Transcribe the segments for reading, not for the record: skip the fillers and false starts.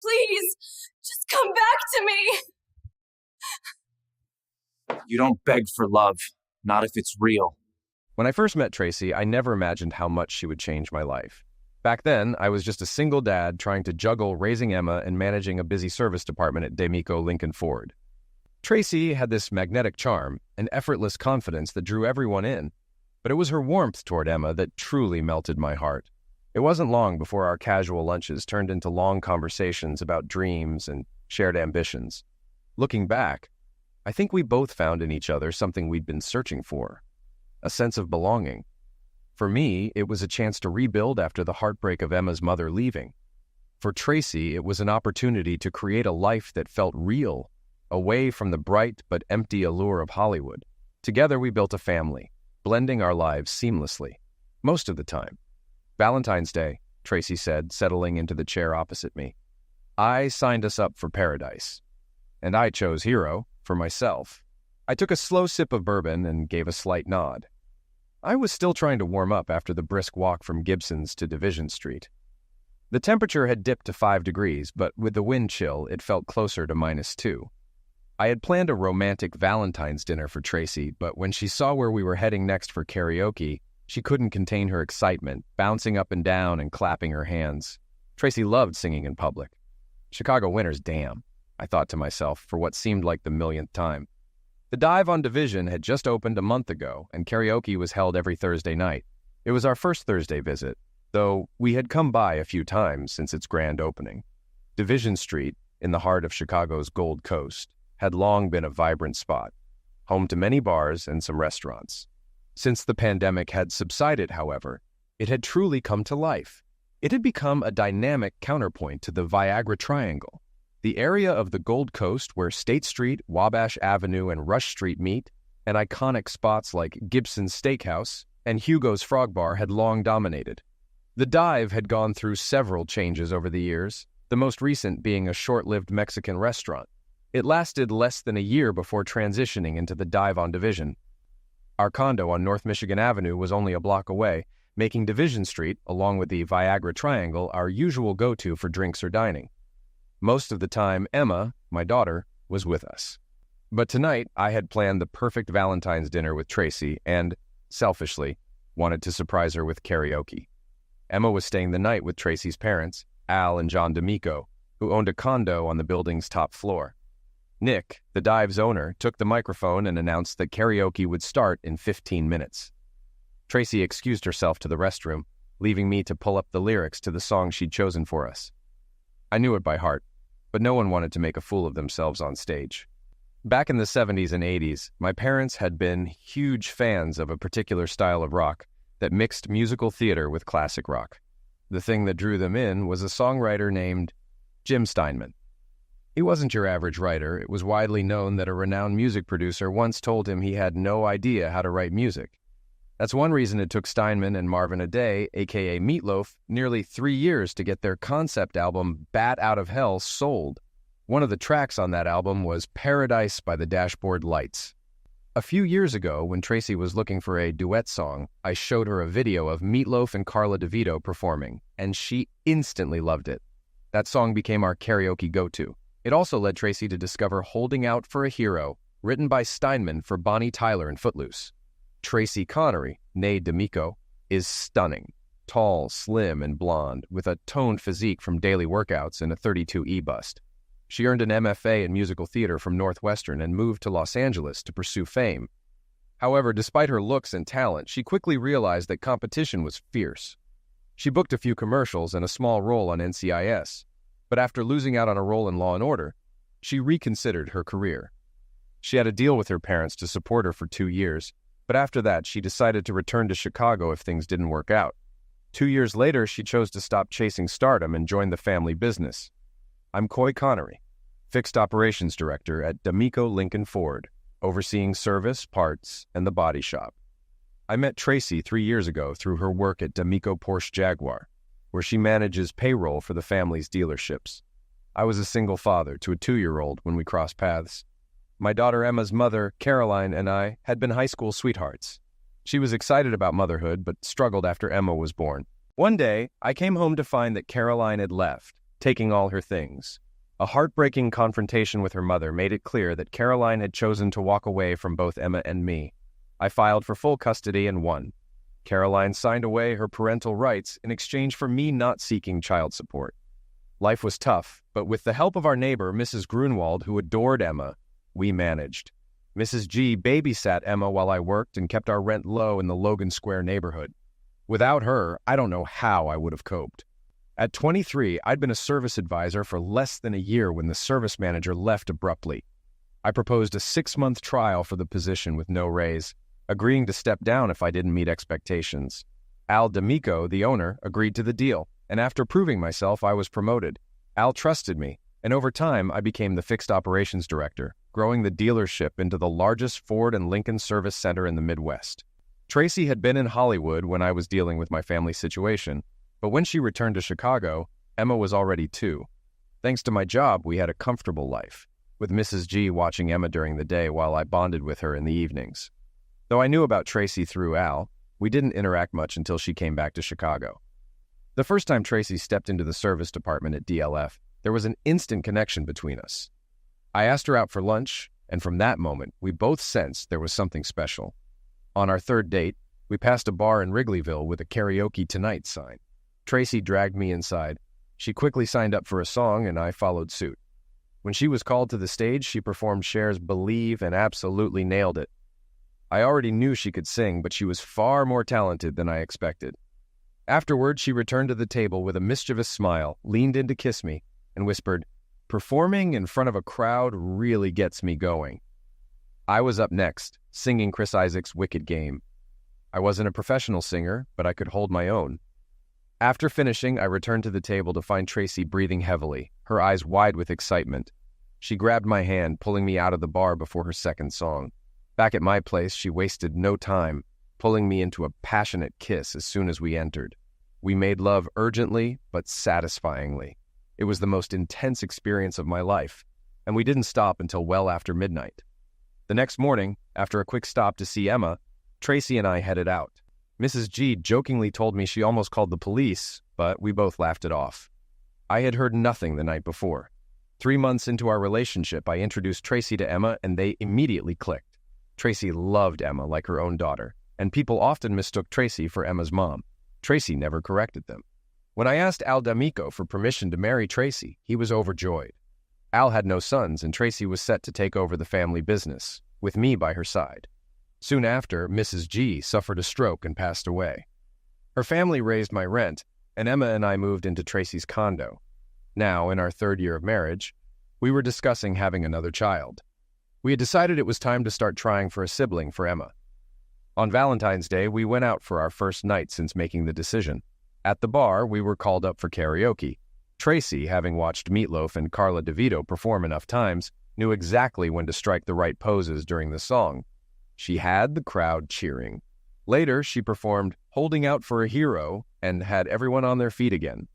Please, just come back to me. You don't beg for love, not if it's real. When I first met Tracy, I never imagined how much she would change my life. Back then, I was just a single dad trying to juggle raising Emma and managing a busy service department at D'Amico Lincoln Ford. Tracy had this magnetic charm, an effortless confidence that drew everyone in, but it was her warmth toward Emma that truly melted my heart. It wasn't long before our casual lunches turned into long conversations about dreams and shared ambitions. Looking back, I think we both found in each other something we'd been searching for, a sense of belonging. For me, it was a chance to rebuild after the heartbreak of Emma's mother leaving. For Tracy, it was an opportunity to create a life that felt real, away from the bright but empty allure of Hollywood. Together we built a family, blending our lives seamlessly, most of the time. Valentine's Day, Tracy said, settling into the chair opposite me. I signed us up for paradise. And I chose Hero for myself. I took a slow sip of bourbon and gave a slight nod. I was still trying to warm up after the brisk walk from Gibson's to Division Street. The temperature had dipped to 5 degrees, but with the wind chill, it felt closer to -2. I had planned a romantic Valentine's dinner for Tracy, but when she saw where we were heading next for karaoke, she couldn't contain her excitement, bouncing up and down and clapping her hands. Tracy loved singing in public. Chicago winters, damn, I thought to myself for what seemed like the millionth time. The Dive on Division had just opened a month ago, and karaoke was held every Thursday night. It was our first Thursday visit, though we had come by a few times since its grand opening. Division Street, in the heart of Chicago's Gold Coast, had long been a vibrant spot, home to many bars and some restaurants. Since the pandemic had subsided, however, it had truly come to life. It had become a dynamic counterpoint to the Viagra Triangle, the area of the Gold Coast where State Street, Wabash Avenue, and Rush Street meet, and iconic spots like Gibson's Steakhouse and Hugo's Frog Bar had long dominated. The Dive had gone through several changes over the years, the most recent being a short-lived Mexican restaurant. It lasted less than a year before transitioning into the Dive on Division. Our condo on North Michigan Avenue was only a block away, making Division Street, along with the Viagra Triangle, our usual go-to for drinks or dining. Most of the time, Emma, my daughter, was with us. But tonight, I had planned the perfect Valentine's dinner with Tracy and, selfishly, wanted to surprise her with karaoke. Emma was staying the night with Tracy's parents, Al and John D'Amico, who owned a condo on the building's top floor. Nick, the Dive's owner, took the microphone and announced that karaoke would start in 15 minutes. Tracy excused herself to the restroom, leaving me to pull up the lyrics to the song she'd chosen for us. I knew it by heart, but no one wanted to make a fool of themselves on stage. Back in the 70s and 80s, my parents had been huge fans of a particular style of rock that mixed musical theater with classic rock. The thing that drew them in was a songwriter named Jim Steinman. He wasn't your average writer. It was widely known that a renowned music producer once told him he had no idea how to write music. That's one reason it took Steinman and Marvin Gaye, a.k.a. Meatloaf, nearly 3 years to get their concept album Bat Out of Hell sold. One of the tracks on that album was Paradise by the Dashboard Lights. A few years ago, when Tracy was looking for a duet song, I showed her a video of Meatloaf and Carla DeVito performing, and she instantly loved it. That song became our karaoke go-to. It also led Tracy to discover Holding Out for a Hero, written by Steinman for Bonnie Tyler in Footloose. Tracy Connery, née D'Amico, is stunning, tall, slim, and blonde, with a toned physique from daily workouts and a 32E bust. She earned an MFA in musical theater from Northwestern and moved to Los Angeles to pursue fame. However, despite her looks and talent, she quickly realized that competition was fierce. She booked a few commercials and a small role on NCIS, but after losing out on a role in Law & Order, she reconsidered her career. She had a deal with her parents to support her for 2 years, but after that, she decided to return to Chicago if things didn't work out. 2 years later, she chose to stop chasing stardom and join the family business. I'm Coy Connery, Fixed Operations Director at D'Amico Lincoln Ford, overseeing service, parts, and the body shop. I met Tracy 3 years ago through her work at D'Amico Porsche Jaguar, where she manages payroll for the family's dealerships. I was a single father to a 2-year-old when we crossed paths. My daughter Emma's mother, Caroline, and I had been high school sweethearts. She was excited about motherhood, but struggled after Emma was born. One day, I came home to find that Caroline had left, taking all her things. A heartbreaking confrontation with her mother made it clear that Caroline had chosen to walk away from both Emma and me. I filed for full custody and won. Caroline signed away her parental rights in exchange for me not seeking child support. Life was tough, but with the help of our neighbor, Mrs. Grunwald, who adored Emma, we managed. Mrs. G babysat Emma while I worked and kept our rent low in the Logan Square neighborhood. Without her, I don't know how I would have coped. At 23, I'd been a service advisor for less than a year when the service manager left abruptly. I proposed a 6-month trial for the position with no raise, agreeing to step down if I didn't meet expectations. Al D'Amico, the owner, agreed to the deal, and after proving myself, I was promoted. Al trusted me, and over time, I became the fixed operations director, growing the dealership into the largest Ford and Lincoln service center in the Midwest. Tracy had been in Hollywood when I was dealing with my family situation, but when she returned to Chicago, Emma was already 2. Thanks to my job, we had a comfortable life, with Mrs. G watching Emma during the day while I bonded with her in the evenings. Though I knew about Tracy through Al, we didn't interact much until she came back to Chicago. The first time Tracy stepped into the service department at DLF, there was an instant connection between us. I asked her out for lunch, and from that moment, we both sensed there was something special. On our third date, we passed a bar in Wrigleyville with a karaoke tonight sign. Tracy dragged me inside. She quickly signed up for a song, and I followed suit. When she was called to the stage, she performed Cher's Believe and absolutely nailed it. I already knew she could sing, but she was far more talented than I expected. Afterward, she returned to the table with a mischievous smile, leaned in to kiss me, and whispered, "Performing in front of a crowd really gets me going." I was up next, singing Chris Isaak's Wicked Game. I wasn't a professional singer, but I could hold my own. After finishing, I returned to the table to find Tracy breathing heavily, her eyes wide with excitement. She grabbed my hand, pulling me out of the bar before her second song. Back at my place, she wasted no time, pulling me into a passionate kiss as soon as we entered. We made love urgently, but satisfyingly. It was the most intense experience of my life, and we didn't stop until well after midnight. The next morning, after a quick stop to see Emma, Tracy and I headed out. Mrs. G jokingly told me she almost called the police, but we both laughed it off. I had heard nothing the night before. 3 months into our relationship, I introduced Tracy to Emma, and they immediately clicked. Tracy loved Emma like her own daughter, and people often mistook Tracy for Emma's mom. Tracy never corrected them. When I asked Al D'Amico for permission to marry Tracy, he was overjoyed. Al had no sons, and Tracy was set to take over the family business, with me by her side. Soon after, Mrs. G suffered a stroke and passed away. Her family raised my rent, and Emma and I moved into Tracy's condo. Now, in our 3rd year of marriage, we were discussing having another child. We had decided it was time to start trying for a sibling for Emma. On Valentine's Day, we went out for our first night since making the decision. At the bar, we were called up for karaoke. Tracy, having watched Meatloaf and Carla DeVito perform enough times, knew exactly when to strike the right poses during the song. She had the crowd cheering. Later, she performed Holding Out for a Hero and had everyone on their feet again.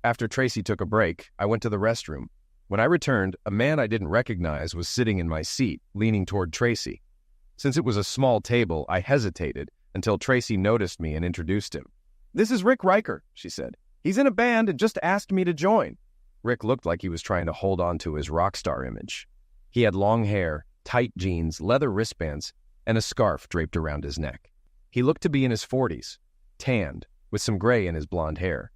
After Tracy took a break, I went to the restroom. When I returned, a man I didn't recognize was sitting in my seat, leaning toward Tracy. Since it was a small table, I hesitated until Tracy noticed me and introduced him. "This is Rick Riker," she said. "He's in a band and just asked me to join." Rick looked like he was trying to hold on to his rock star image. He had long hair, tight jeans, leather wristbands, and a scarf draped around his neck. He looked to be in his 40s, tanned, with some gray in his blonde hair.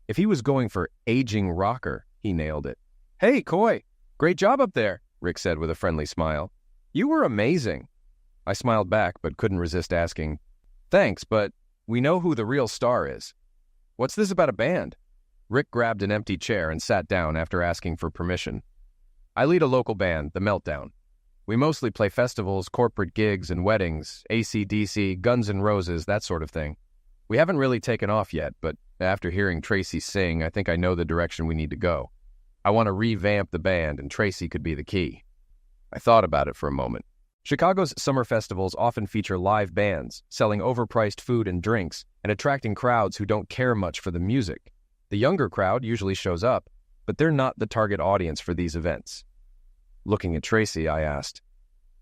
If he was going for aging rocker, he nailed it. "Hey, Coy, great job up there," Rick said with a friendly smile. "You were amazing." I smiled back but couldn't resist asking, "Thanks, but we know who the real star is. What's this about a band?" Rick grabbed an empty chair and sat down after asking for permission. "I lead a local band, The Meltdown. We mostly play festivals, corporate gigs, and weddings, AC/DC, Guns N' Roses, that sort of thing. We haven't really taken off yet, but after hearing Tracy sing, I think I know the direction we need to go. I want to revamp the band, and Tracy could be the key." I thought about it for a moment. Chicago's summer festivals often feature live bands, selling overpriced food and drinks, and attracting crowds who don't care much for the music. The younger crowd usually shows up, but they're not the target audience for these events. Looking at Tracy, I asked,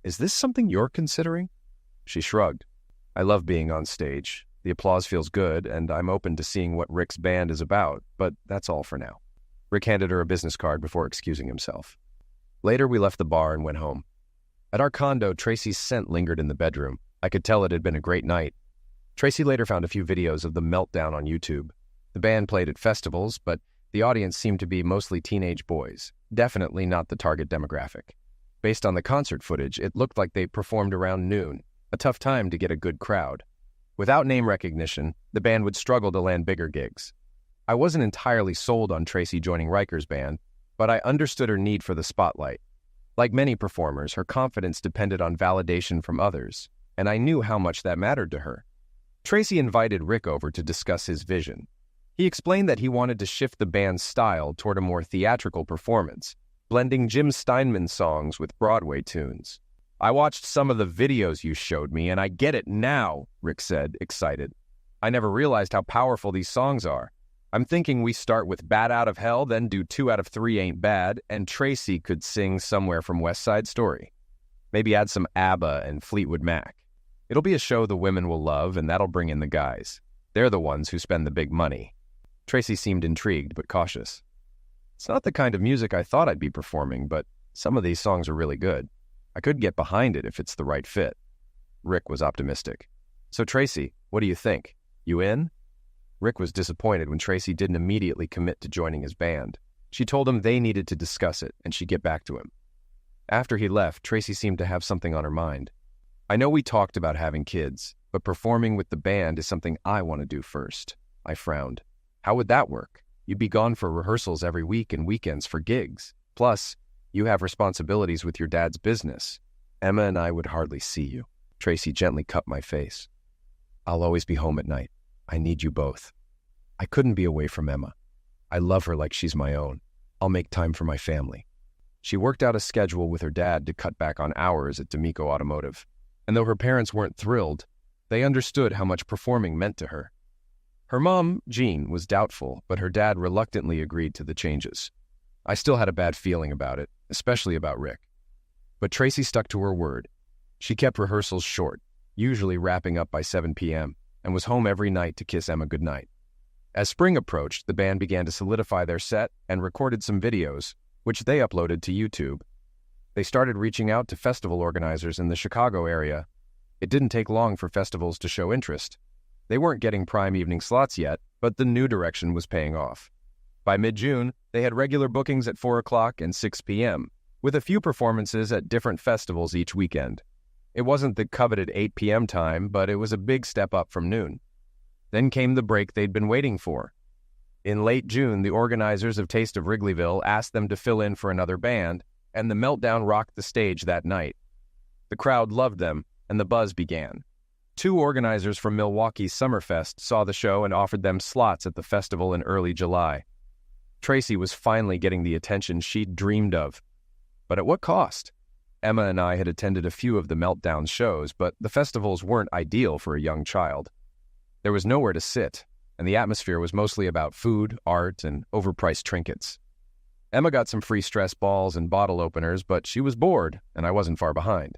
"Is this something you're considering?" She shrugged. "I love being on stage. The applause feels good, and I'm open to seeing what Rick's band is about, but that's all for now." Rick handed her a business card before excusing himself. Later, we left the bar and went home. At our condo, Tracy's scent lingered in the bedroom. I could tell it had been a great night. Tracy later found a few videos of the meltdown on YouTube. The band played at festivals, but the audience seemed to be mostly teenage boys, definitely not the target demographic. Based on the concert footage, it looked like they performed around noon, a tough time to get a good crowd. Without name recognition, the band would struggle to land bigger gigs. I wasn't entirely sold on Tracy joining Riker's band, but I understood her need for the spotlight. Like many performers, her confidence depended on validation from others, and I knew how much that mattered to her. Tracy invited Rick over to discuss his vision. He explained that he wanted to shift the band's style toward a more theatrical performance, blending Jim Steinman songs with Broadway tunes. "I watched some of the videos you showed me, and I get it now," Rick said, excited. "I never realized how powerful these songs are. I'm thinking we start with Bat Out of Hell, then do 2 out of 3 Ain't Bad, and Tracy could sing Somewhere from West Side Story. Maybe add some ABBA and Fleetwood Mac. It'll be a show the women will love, and that'll bring in the guys. They're the ones who spend the big money." Tracy seemed intrigued but cautious. "It's not the kind of music I thought I'd be performing, but some of these songs are really good. I could get behind it if it's the right fit." Rick was optimistic. "So Tracy, what do you think? You in?" Rick was disappointed when Tracy didn't immediately commit to joining his band. She told him they needed to discuss it, and she'd get back to him. After he left, Tracy seemed to have something on her mind. "I know we talked about having kids, but performing with the band is something I want to do first." I frowned. "How would that work? You'd be gone for rehearsals every week and weekends for gigs. Plus, you have responsibilities with your dad's business. Emma and I would hardly see you." Tracy gently cupped my face. "I'll always be home at night. I need you both. I couldn't be away from Emma. I love her like she's my own. I'll make time for my family." She worked out a schedule with her dad to cut back on hours at D'Amico Automotive. And though her parents weren't thrilled, they understood how much performing meant to her. Her mom, Jean, was doubtful, but her dad reluctantly agreed to the changes. I still had a bad feeling about it, especially about Rick. But Tracy stuck to her word. She kept rehearsals short, usually wrapping up by 7 p.m., and was home every night to kiss Emma goodnight. As spring approached, the band began to solidify their set and recorded some videos, which they uploaded to YouTube. They started reaching out to festival organizers in the Chicago area. It didn't take long for festivals to show interest. They weren't getting prime evening slots yet, but the new direction was paying off. By mid-June, they had regular bookings at 4 o'clock and 6 p.m., with a few performances at different festivals each weekend. It wasn't the coveted 8 p.m. time, but it was a big step up from noon. Then came the break they'd been waiting for. In late June, the organizers of Taste of Wrigleyville asked them to fill in for another band, and the meltdown rocked the stage that night. The crowd loved them, and the buzz began. 2 organizers from Milwaukee's Summerfest saw the show and offered them slots at the festival in early July. Tracy was finally getting the attention she'd dreamed of. But at what cost? Emma and I had attended a few of the Meltdown shows, but the festivals weren't ideal for a young child. There was nowhere to sit, and the atmosphere was mostly about food, art, and overpriced trinkets. Emma got some free stress balls and bottle openers, but she was bored, and I wasn't far behind.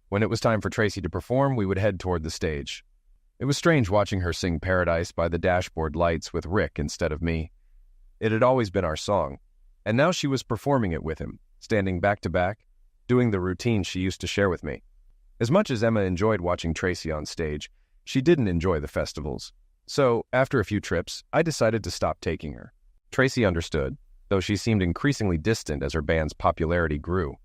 When it was time for Tracy to perform, we would head toward the stage. It was strange watching her sing Paradise by the dashboard lights with Rick instead of me. It had always been our song, and now she was performing it with him, standing back to back, doing the routine she used to share with me. As much as Emma enjoyed watching Tracy on stage, she didn't enjoy the festivals. So, after a few trips, I decided to stop taking her. Tracy understood, though she seemed increasingly distant as her band's popularity grew.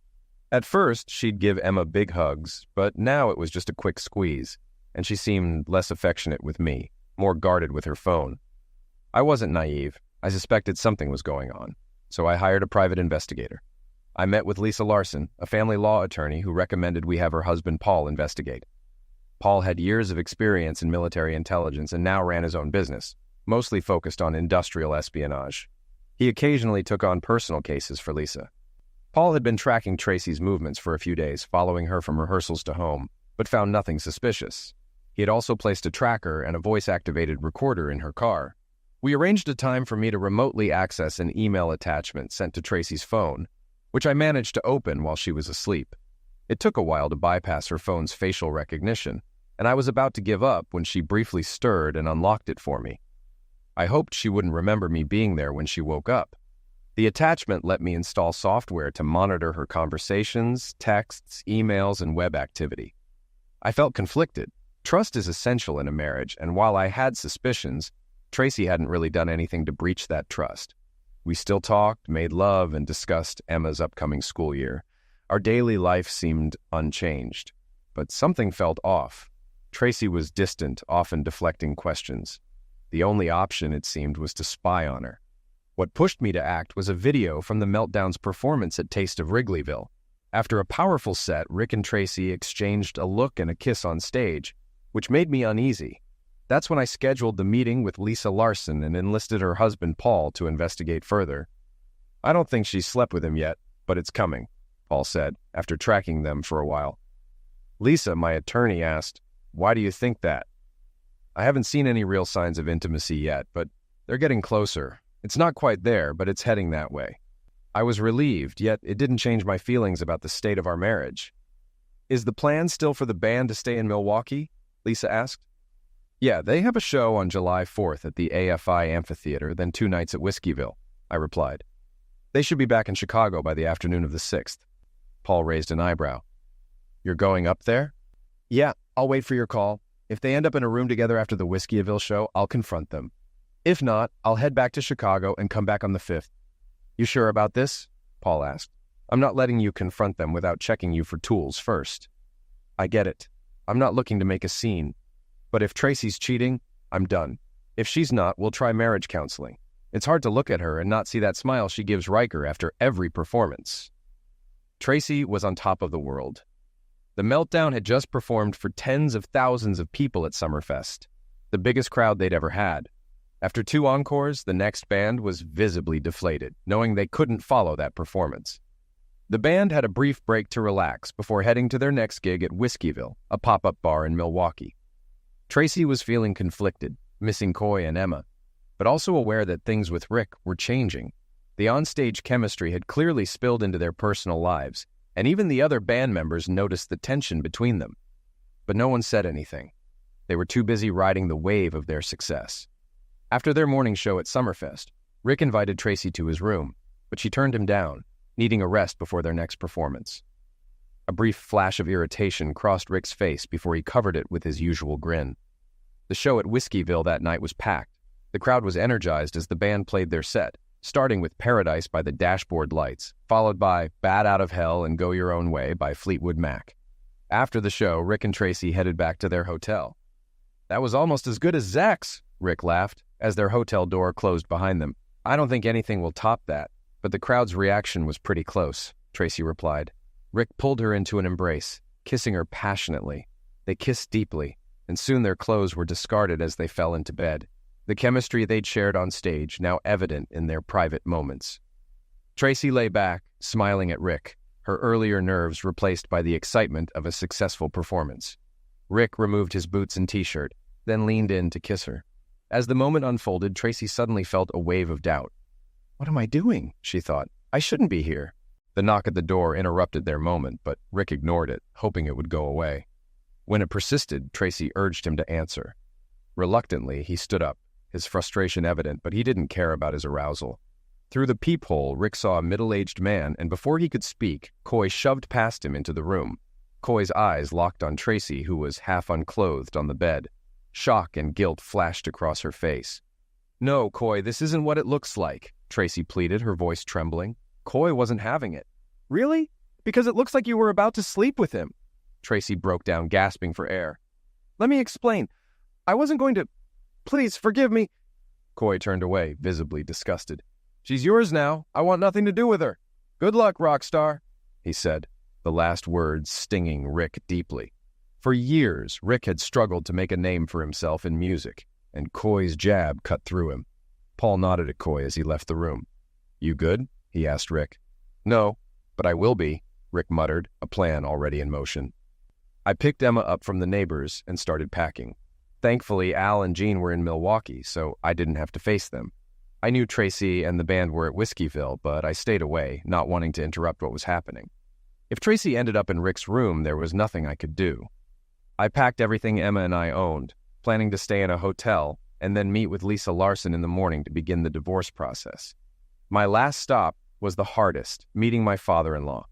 At first, she'd give Emma big hugs, but now it was just a quick squeeze, and she seemed less affectionate with me, more guarded with her phone. I wasn't naive. I suspected something was going on, so I hired a private investigator. I met with Lisa Larson, a family law attorney who recommended we have her husband Paul investigate. Paul had years of experience in military intelligence and now ran his own business, mostly focused on industrial espionage. He occasionally took on personal cases for Lisa. Paul had been tracking Tracy's movements for a few days, following her from rehearsals to home, but found nothing suspicious. He had also placed a tracker and a voice-activated recorder in her car. We arranged a time for me to remotely access an email attachment sent to Tracy's phone, which I managed to open while she was asleep. It took a while to bypass her phone's facial recognition, and I was about to give up when she briefly stirred and unlocked it for me. I hoped she wouldn't remember me being there when she woke up. The attachment let me install software to monitor her conversations, texts, emails, and web activity. I felt conflicted. Trust is essential in a marriage, and while I had suspicions, Tracy hadn't really done anything to breach that trust. We still talked, made love, and discussed Emma's upcoming school year. Our daily life seemed unchanged, but something felt off. Tracy was distant, often deflecting questions. The only option, it seemed, was to spy on her. What pushed me to act was a video from the Meltdown's performance at Taste of Wrigleyville. After a powerful set, Rick and Tracy exchanged a look and a kiss on stage, which made me uneasy. That's when I scheduled the meeting with Lisa Larson and enlisted her husband, Paul, to investigate further. "I don't think she's slept with him yet, but it's coming," Paul said, after tracking them for a while. Lisa, my attorney, asked, "Why do you think that?" "I haven't seen any real signs of intimacy yet, but they're getting closer. It's not quite there, but it's heading that way." I was relieved, yet it didn't change my feelings about the state of our marriage. "Is the plan still for the band to stay in Milwaukee?" Lisa asked. "Yeah, they have a show on July 4th at the AFI Amphitheater, then 2 nights at Whiskeyville," I replied. "They should be back in Chicago by the afternoon of the 6th. Paul raised an eyebrow. "You're going up there?" "Yeah, I'll wait for your call. If they end up in a room together after the Whiskeyville show, I'll confront them. If not, I'll head back to Chicago and come back on the 5th. "You sure about this?" Paul asked. "I'm not letting you confront them without checking you for tools first." "I get it. I'm not looking to make a scene. But if Tracy's cheating, I'm done. If she's not, we'll try marriage counseling. It's hard to look at her and not see that smile she gives Riker after every performance." Tracy was on top of the world. The Meltdown had just performed for tens of thousands of people at Summerfest, the biggest crowd they'd ever had. After 2 encores, the next band was visibly deflated, knowing they couldn't follow that performance. The band had a brief break to relax before heading to their next gig at Whiskeyville, a pop-up bar in Milwaukee. Tracy was feeling conflicted, missing Coy and Emma, but also aware that things with Rick were changing. The onstage chemistry had clearly spilled into their personal lives, and even the other band members noticed the tension between them. But no one said anything. They were too busy riding the wave of their success. After their morning show at Summerfest, Rick invited Tracy to his room, but she turned him down, needing a rest before their next performance. A brief flash of irritation crossed Rick's face before he covered it with his usual grin. The show at Whiskeyville that night was packed. The crowd was energized as the band played their set, starting with Paradise by the Dashboard Lights, followed by Bat Out of Hell and Go Your Own Way by Fleetwood Mac. After the show, Rick and Tracy headed back to their hotel. "That was almost as good as Zach's," Rick laughed, as their hotel door closed behind them. "I don't think anything will top that, but the crowd's reaction was pretty close," Tracy replied. Rick pulled her into an embrace, kissing her passionately. They kissed deeply, and soon their clothes were discarded as they fell into bed, the chemistry they'd shared on stage now evident in their private moments. Tracy lay back, smiling at Rick, her earlier nerves replaced by the excitement of a successful performance. Rick removed his boots and t-shirt, then leaned in to kiss her. As the moment unfolded, Tracy suddenly felt a wave of doubt. "What am I doing?" she thought. "I shouldn't be here." The knock at the door interrupted their moment, but Rick ignored it, hoping it would go away. When it persisted, Tracy urged him to answer. Reluctantly, he stood up, his frustration evident, but he didn't care about his arousal. Through the peephole, Rick saw a middle-aged man, and before he could speak, Coy shoved past him into the room. Coy's eyes locked on Tracy, who was half unclothed on the bed. Shock and guilt flashed across her face. "No, Coy, this isn't what it looks like," Tracy pleaded, her voice trembling. Coy wasn't having it. "Really? Because it looks like you were about to sleep with him." Tracy broke down, gasping for air. "Let me explain. I wasn't going to... Please, forgive me." Coy turned away, visibly disgusted. "She's yours now. I want nothing to do with her. Good luck, rock star," he said, the last words stinging Rick deeply. For years, Rick had struggled to make a name for himself in music, and Coy's jab cut through him. Paul nodded at Coy as he left the room. "You good?" he asked Rick. "No, but I will be," Rick muttered, a plan already in motion. I picked Emma up from the neighbors and started packing. Thankfully, Al and Jean were in Milwaukee, so I didn't have to face them. I knew Tracy and the band were at Whiskeyville, but I stayed away, not wanting to interrupt what was happening. If Tracy ended up in Rick's room, there was nothing I could do. I packed everything Emma and I owned, planning to stay in a hotel and then meet with Lisa Larson in the morning to begin the divorce process. My last stop was the hardest, meeting my father-in-law.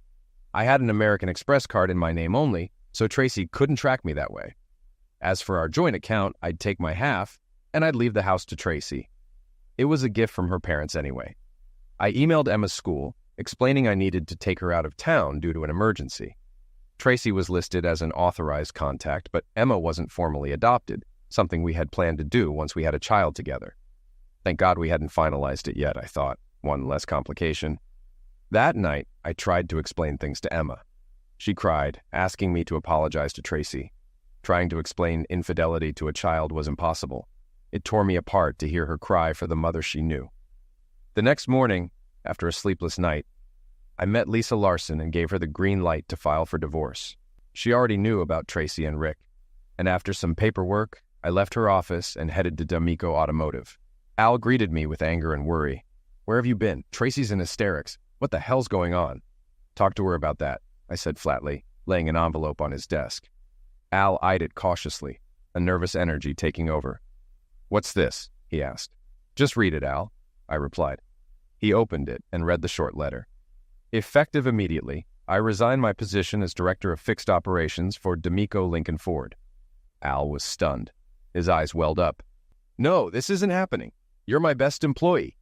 I had an American Express card in my name only, so Tracy couldn't track me that way. As for our joint account, I'd take my half, and I'd leave the house to Tracy. It was a gift from her parents anyway. I emailed Emma's school, explaining I needed to take her out of town due to an emergency. Tracy was listed as an authorized contact, but Emma wasn't formally adopted, something we had planned to do once we had a child together. Thank God we hadn't finalized it yet, I thought. One less complication. That night, I tried to explain things to Emma. She cried, asking me to apologize to Tracy. Trying to explain infidelity to a child was impossible. It tore me apart to hear her cry for the mother she knew. The next morning, after a sleepless night, I met Lisa Larson and gave her the green light to file for divorce. She already knew about Tracy and Rick, and after some paperwork, I left her office and headed to D'Amico Automotive. Al greeted me with anger and worry. "Where have you been? Tracy's in hysterics. What the hell's going on?" "Talk to her about that," I said flatly, laying an envelope on his desk. Al eyed it cautiously, a nervous energy taking over. "What's this?" he asked. "Just read it, Al," I replied. He opened it and read the short letter. Effective immediately, I resign my position as Director of Fixed Operations for D'Amico Lincoln Ford. Al was stunned. His eyes welled up. "No, this isn't happening. You're my best employee.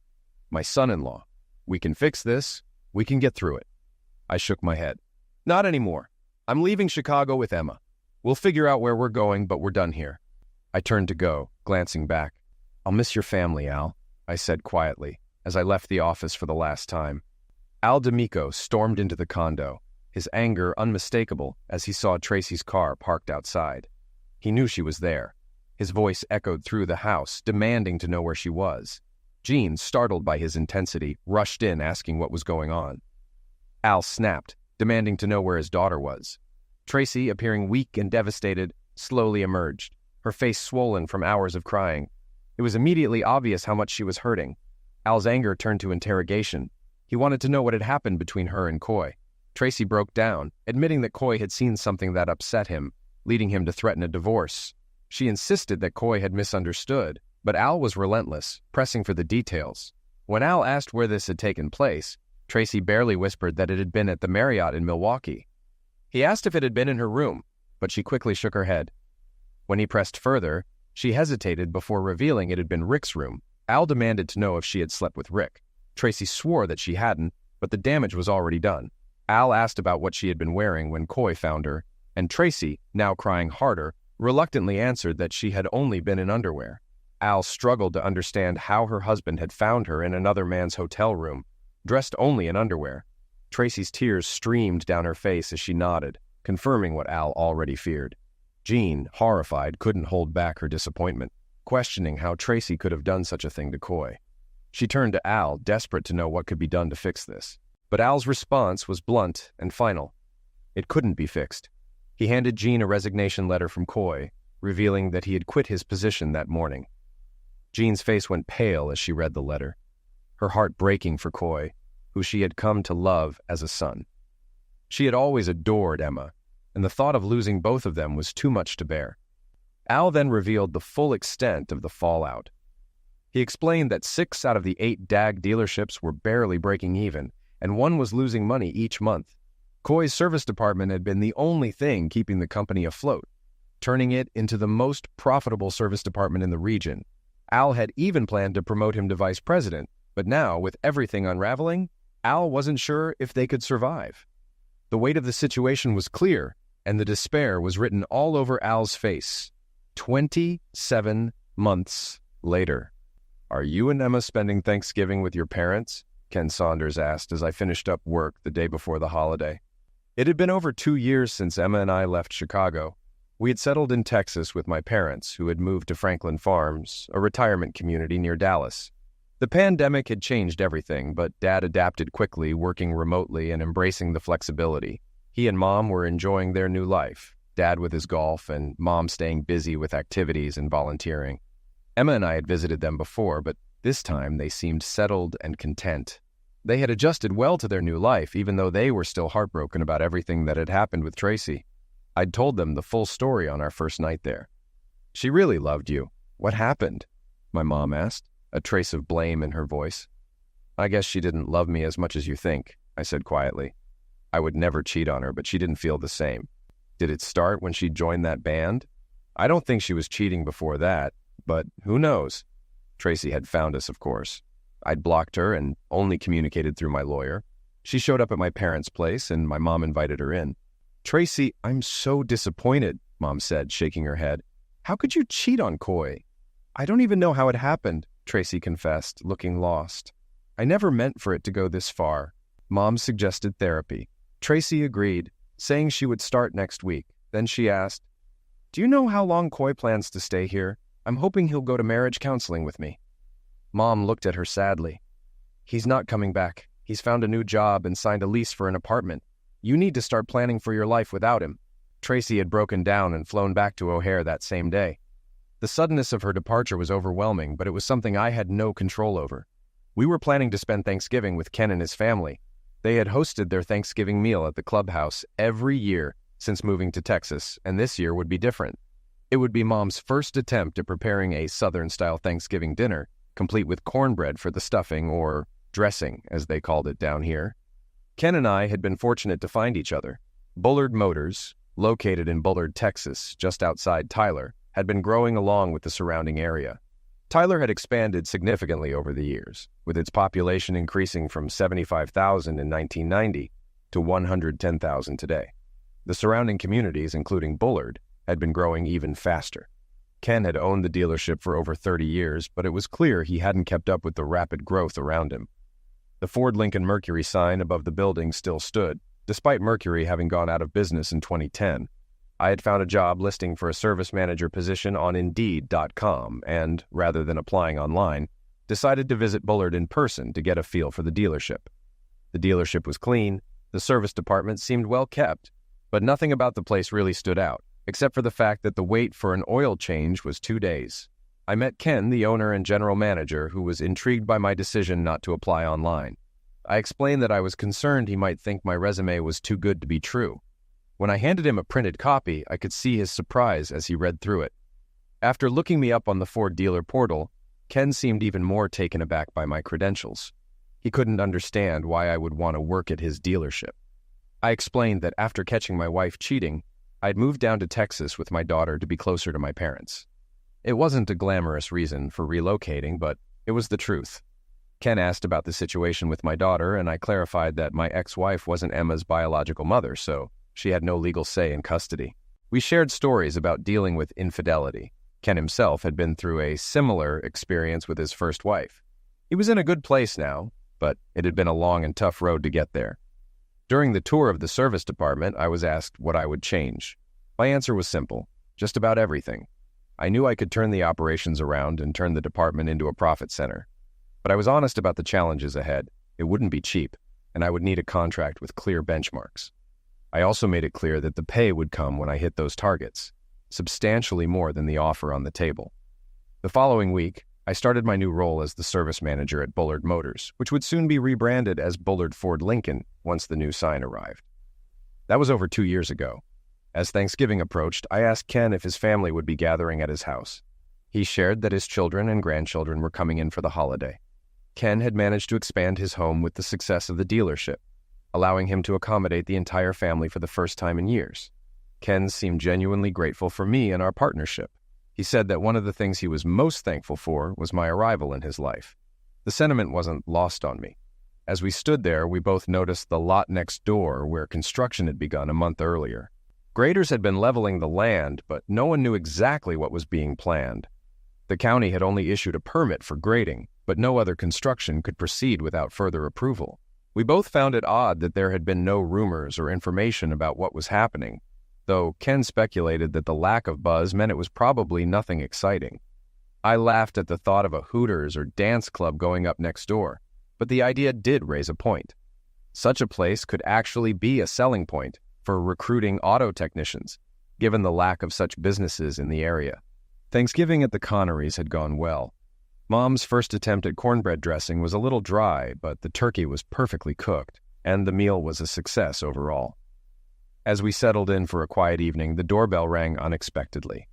My son-in-law. We can fix this. We can get through it." I shook my head. "Not anymore. I'm leaving Chicago with Emma. We'll figure out where we're going, but we're done here." I turned to go, glancing back. "I'll miss your family, Al," I said quietly, as I left the office for the last time. Al D'Amico stormed into the condo, his anger unmistakable as he saw Tracy's car parked outside. He knew she was there. His voice echoed through the house, demanding to know where she was. Jean, startled by his intensity, rushed in asking what was going on. Al snapped, demanding to know where his daughter was. Tracy, appearing weak and devastated, slowly emerged, her face swollen from hours of crying. It was immediately obvious how much she was hurting. Al's anger turned to interrogation. He wanted to know what had happened between her and Coy. Tracy broke down, admitting that Coy had seen something that upset him, leading him to threaten a divorce. She insisted that Coy had misunderstood, but Al was relentless, pressing for the details. When Al asked where this had taken place, Tracy barely whispered that it had been at the Marriott in Milwaukee. He asked if it had been in her room, but she quickly shook her head. When he pressed further, she hesitated before revealing it had been Rick's room. Al demanded to know if she had slept with Rick. Tracy swore that she hadn't, but the damage was already done. Al asked about what she had been wearing when Coy found her, and Tracy, now crying harder, reluctantly answered that she had only been in underwear. Al struggled to understand how her husband had found her in another man's hotel room, dressed only in underwear. Tracy's tears streamed down her face as she nodded, confirming what Al already feared. Jean, horrified, couldn't hold back her disappointment, questioning how Tracy could have done such a thing to Coy. She turned to Al, desperate to know what could be done to fix this. But Al's response was blunt and final. It couldn't be fixed. He handed Jean a resignation letter from Coy, revealing that he had quit his position that morning. Jean's face went pale as she read the letter, her heart breaking for Coy, who she had come to love as a son. She had always adored Emma, and the thought of losing both of them was too much to bear. Al then revealed the full extent of the fallout. He explained that 6 out of the 8 DAG dealerships were barely breaking even, and one was losing money each month. Coy's service department had been the only thing keeping the company afloat, turning it into the most profitable service department in the region. Al had even planned to promote him to vice president, but now, with everything unraveling, Al wasn't sure if they could survive. The weight of the situation was clear, and the despair was written all over Al's face. 27 months later. "Are you and Emma spending Thanksgiving with your parents?" Ken Saunders asked as I finished up work the day before the holiday. It had been over 2 years since Emma and I left Chicago. We had settled in Texas with my parents, who had moved to Franklin Farms, a retirement community near Dallas. The pandemic had changed everything, but Dad adapted quickly, working remotely and embracing the flexibility. He and Mom were enjoying their new life, Dad with his golf and Mom staying busy with activities and volunteering. Emma and I had visited them before, but this time they seemed settled and content. They had adjusted well to their new life, even though they were still heartbroken about everything that had happened with Tracy. I'd told them the full story on our first night there. "She really loved you. What happened?" my mom asked, a trace of blame in her voice. I guess she didn't love me as much as you think, I said quietly. I would never cheat on her, but she didn't feel the same. Did it start when she joined that band? I don't think she was cheating before that, but who knows? Tracy had found us, of course. I'd blocked her and only communicated through my lawyer. She showed up at my parents' place, and my mom invited her in. Tracy, I'm so disappointed, Mom said, shaking her head. How could you cheat on Coy? I don't even know how it happened, Tracy confessed, looking lost. I never meant for it to go this far. Mom suggested therapy. Tracy agreed, saying she would start next week. Then she asked, Do you know how long Coy plans to stay here? I'm hoping he'll go to marriage counseling with me. Mom looked at her sadly. He's not coming back. He's found a new job and signed a lease for an apartment. You need to start planning for your life without him. Tracy had broken down and flown back to O'Hare that same day. The suddenness of her departure was overwhelming, but it was something I had no control over. We were planning to spend Thanksgiving with Ken and his family. They had hosted their Thanksgiving meal at the clubhouse every year since moving to Texas, and this year would be different. It would be Mom's first attempt at preparing a Southern-style Thanksgiving dinner, complete with cornbread for the stuffing, or dressing, as they called it down here. Ken and I had been fortunate to find each other. Bullard Motors, located in Bullard, Texas, just outside Tyler, had been growing along with the surrounding area. Tyler had expanded significantly over the years, with its population increasing from 75,000 in 1990 to 110,000 today. The surrounding communities, including Bullard, had been growing even faster. Ken had owned the dealership for over 30 years, but it was clear he hadn't kept up with the rapid growth around him. The Ford Lincoln Mercury sign above the building still stood, despite Mercury having gone out of business in 2010. I had found a job listing for a service manager position on Indeed.com and, rather than applying online, decided to visit Bullard in person to get a feel for the dealership. The dealership was clean, the service department seemed well kept, but nothing about the place really stood out, except for the fact that the wait for an oil change was 2 days. I met Ken, the owner and general manager, who was intrigued by my decision not to apply online. I explained that I was concerned he might think my resume was too good to be true. When I handed him a printed copy, I could see his surprise as he read through it. After looking me up on the Ford dealer portal, Ken seemed even more taken aback by my credentials. He couldn't understand why I would want to work at his dealership. I explained that after catching my wife cheating, I'd moved down to Texas with my daughter to be closer to my parents. It wasn't a glamorous reason for relocating, but it was the truth. Ken asked about the situation with my daughter, and I clarified that my ex-wife wasn't Emma's biological mother, so she had no legal say in custody. We shared stories about dealing with infidelity. Ken himself had been through a similar experience with his first wife. He was in a good place now, but it had been a long and tough road to get there. During the tour of the service department, I was asked what I would change. My answer was simple: just about everything. I knew I could turn the operations around and turn the department into a profit center. But I was honest about the challenges ahead. It wouldn't be cheap, and I would need a contract with clear benchmarks. I also made it clear that the pay would come when I hit those targets, substantially more than the offer on the table. The following week, I started my new role as the service manager at Bullard Motors, which would soon be rebranded as Bullard Ford Lincoln once the new sign arrived. That was over 2 years ago. As Thanksgiving approached, I asked Ken if his family would be gathering at his house. He shared that his children and grandchildren were coming in for the holiday. Ken had managed to expand his home with the success of the dealership, allowing him to accommodate the entire family for the first time in years. Ken seemed genuinely grateful for me and our partnership. He said that one of the things he was most thankful for was my arrival in his life. The sentiment wasn't lost on me. As we stood there, we both noticed the lot next door where construction had begun a month earlier. Graders had been leveling the land, but no one knew exactly what was being planned. The county had only issued a permit for grading, but no other construction could proceed without further approval. We both found it odd that there had been no rumors or information about what was happening, though Ken speculated that the lack of buzz meant it was probably nothing exciting. I laughed at the thought of a Hooters or dance club going up next door, but the idea did raise a point. Such a place could actually be a selling point for recruiting auto technicians, given the lack of such businesses in the area. Thanksgiving at the Connerys had gone well. Mom's first attempt at cornbread dressing was a little dry, but the turkey was perfectly cooked, and the meal was a success overall. As we settled in for a quiet evening, the doorbell rang unexpectedly.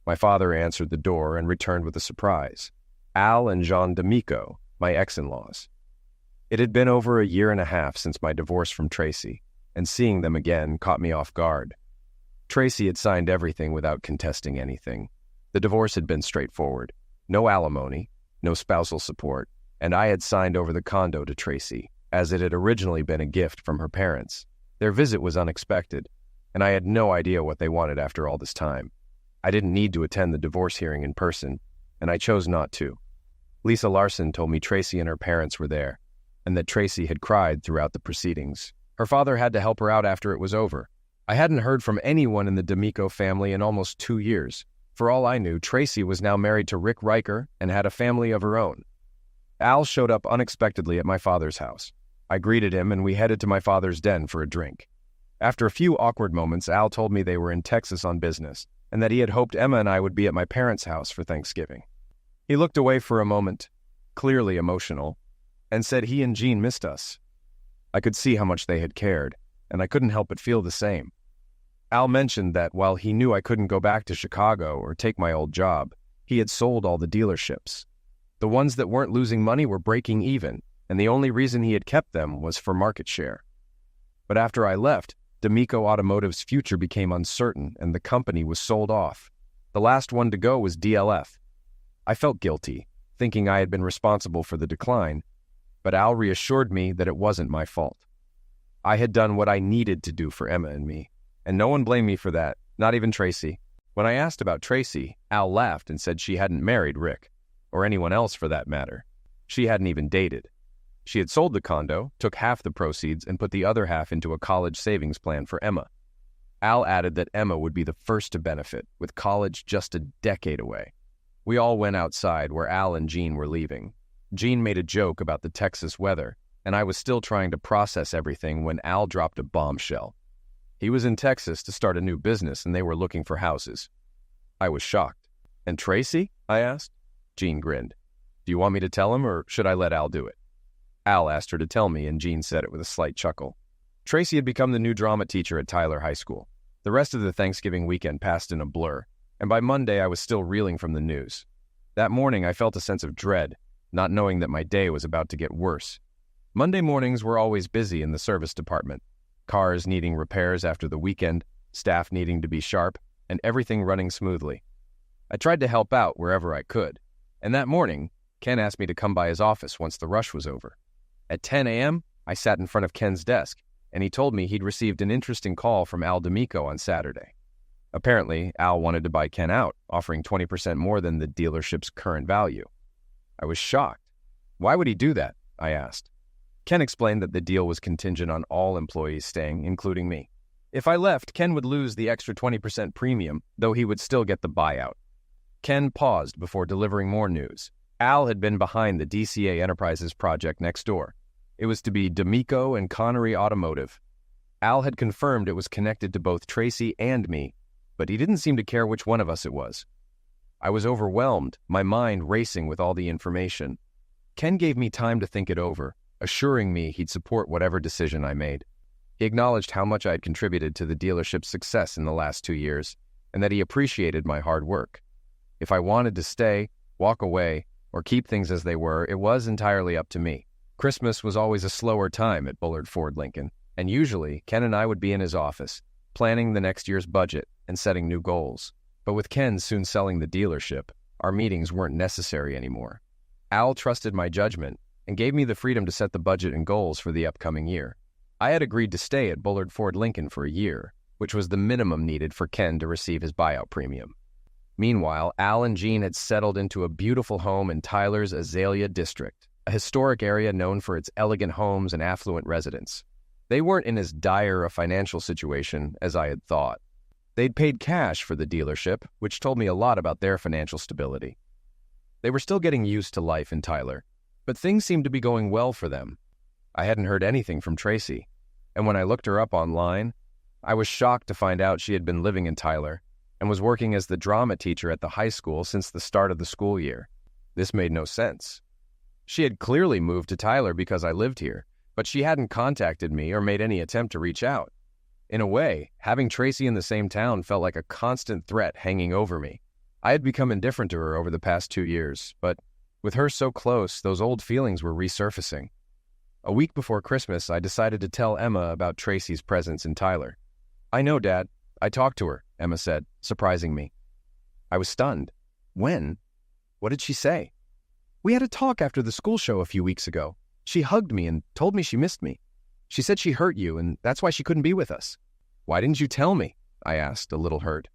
My father answered the door and returned with a surprise: Al and Jean D'Amico, my ex-in-laws. It had been over a year and a half since my divorce from Tracy, and seeing them again caught me off guard. Tracy had signed everything without contesting anything. The divorce had been straightforward. No alimony, no spousal support, and I had signed over the condo to Tracy, as it had originally been a gift from her parents. Their visit was unexpected, and I had no idea what they wanted after all this time. I didn't need to attend the divorce hearing in person, and I chose not to. Lisa Larson told me Tracy and her parents were there, and that Tracy had cried throughout the proceedings. Her father had to help her out after it was over. I hadn't heard from anyone in the D'Amico family in almost 2 years. For all I knew, Tracy was now married to Rick Riker and had a family of her own. Al showed up unexpectedly at my father's house. I greeted him, and we headed to my father's den for a drink. After a few awkward moments, Al told me they were in Texas on business, and that he had hoped Emma and I would be at my parents' house for Thanksgiving. He looked away for a moment, clearly emotional, and said he and Jean missed us. I could see how much they had cared, and I couldn't help but feel the same. Al mentioned that while he knew I couldn't go back to Chicago or take my old job, he had sold all the dealerships. The ones that weren't losing money were breaking even, and the only reason he had kept them was for market share. But after I left, D'Amico Automotive's future became uncertain, and the company was sold off. The last one to go was DLF. I felt guilty, thinking I had been responsible for the decline, but Al reassured me that it wasn't my fault. I had done what I needed to do for Emma and me, and no one blamed me for that, not even Tracy. When I asked about Tracy, Al laughed and said she hadn't married Rick, or anyone else for that matter. She hadn't even dated. She had sold the condo, took half the proceeds, and put the other half into a college savings plan for Emma. Al added that Emma would be the first to benefit, with college just a decade away. We all went outside where Al and Jean were leaving. Jean made a joke about the Texas weather, and I was still trying to process everything when Al dropped a bombshell. He was in Texas to start a new business, and they were looking for houses. I was shocked. "And Tracy?" I asked. Jean grinned. "Do you want me to tell him, or should I let Al do it?" Al asked her to tell me, and Jean said it with a slight chuckle. Tracy had become the new drama teacher at Tyler High School. The rest of the Thanksgiving weekend passed in a blur, and by Monday I was still reeling from the news. That morning I felt a sense of dread, not knowing that my day was about to get worse. Monday mornings were always busy in the service department. Cars needing repairs after the weekend, staff needing to be sharp, and everything running smoothly. I tried to help out wherever I could, and that morning, Ken asked me to come by his office once the rush was over. At 10 a.m., I sat in front of Ken's desk, and he told me he'd received an interesting call from Al D'Amico on Saturday. Apparently, Al wanted to buy Ken out, offering 20% more than the dealership's current value. I was shocked. Why would he do that? I asked. Ken explained that the deal was contingent on all employees staying, including me. If I left, Ken would lose the extra 20% premium, though he would still get the buyout. Ken paused before delivering more news. Al had been behind the DCA Enterprises project next door. It was to be D'Amico and Connery Automotive. Al had confirmed it was connected to both Tracy and me, but he didn't seem to care which one of us it was. I was overwhelmed, my mind racing with all the information. Ken gave me time to think it over, assuring me he'd support whatever decision I made. He acknowledged how much I had contributed to the dealership's success in the last 2 years, and that he appreciated my hard work. If I wanted to stay, walk away, or keep things as they were, it was entirely up to me. Christmas was always a slower time at Bullard Ford Lincoln, and usually Ken and I would be in his office, planning the next year's budget and setting new goals. But with Ken soon selling the dealership, our meetings weren't necessary anymore. Al trusted my judgment and gave me the freedom to set the budget and goals for the upcoming year. I had agreed to stay at Bullard Ford Lincoln for a year, which was the minimum needed for Ken to receive his buyout premium. Meanwhile, Al and Jean had settled into a beautiful home in Tyler's Azalea District, a historic area known for its elegant homes and affluent residents. They weren't in as dire a financial situation as I had thought. They'd paid cash for the dealership, which told me a lot about their financial stability. They were still getting used to life in Tyler, but things seemed to be going well for them. I hadn't heard anything from Tracy, and when I looked her up online, I was shocked to find out she had been living in Tyler and was working as the drama teacher at the high school since the start of the school year. This made no sense. She had clearly moved to Tyler because I lived here, but she hadn't contacted me or made any attempt to reach out. In a way, having Tracy in the same town felt like a constant threat hanging over me. I had become indifferent to her over the past 2 years, but with her so close, those old feelings were resurfacing. A week before Christmas, I decided to tell Emma about Tracy's presence in Tyler. "I know, Dad. I talked to her," Emma said, surprising me. I was stunned. "When? What did she say?" "We had a talk after the school show a few weeks ago. She hugged me and told me she missed me. She said she hurt you, and that's why she couldn't be with us." "Why didn't you tell me?" I asked, a little hurt.